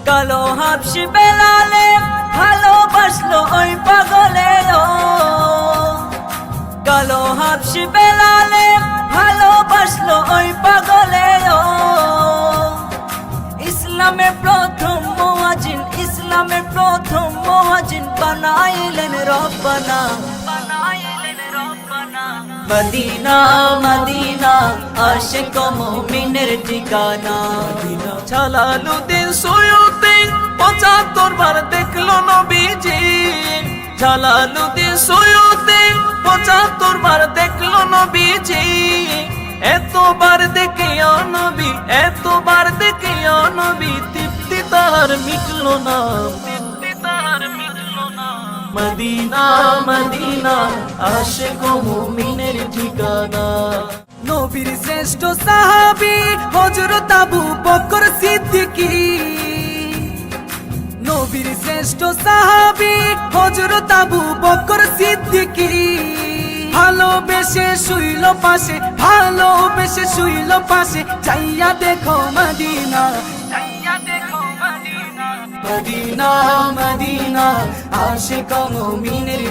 কালো হাবশি বেলালে ভালোবাসলো ওই পাগলে ও কালো হাবশি বেলালে ভালোবাসলো ওই পাগলে ও ইসলামের প্রথম মুয়াজ্জিন ইসলামের প্রথম মুয়াজ্জিন বানাইলেন রব্বানা মদিনা মদিনা আশিক মুমিনের ঠিকানা জালালুদ্দিন সুয়ুতি 75 বার দেখলো নবীজি জালালুদ্দিন সুয়ুতি 75 বার দেখলো নবীজি এতবার দেখে নবী এতবার দেখে নবী তৃপ্তি তার মিটলো না মদিনা মদিনা আশিক মুমিনের ঠিকানা নবীর শ্রেষ্ঠ সাহাবী হযরত আবু বকর সিদ্দিকী নবীর শ্রেষ্ঠ সাহাবী হযরত আবু বকর সিদ্দিকী ভালোবেসে শুইল পাশে ভালোবেসে শুইল পাশে চাইয়া দেখো মদিনা মদিনা মদিনা আশিক মুমিনের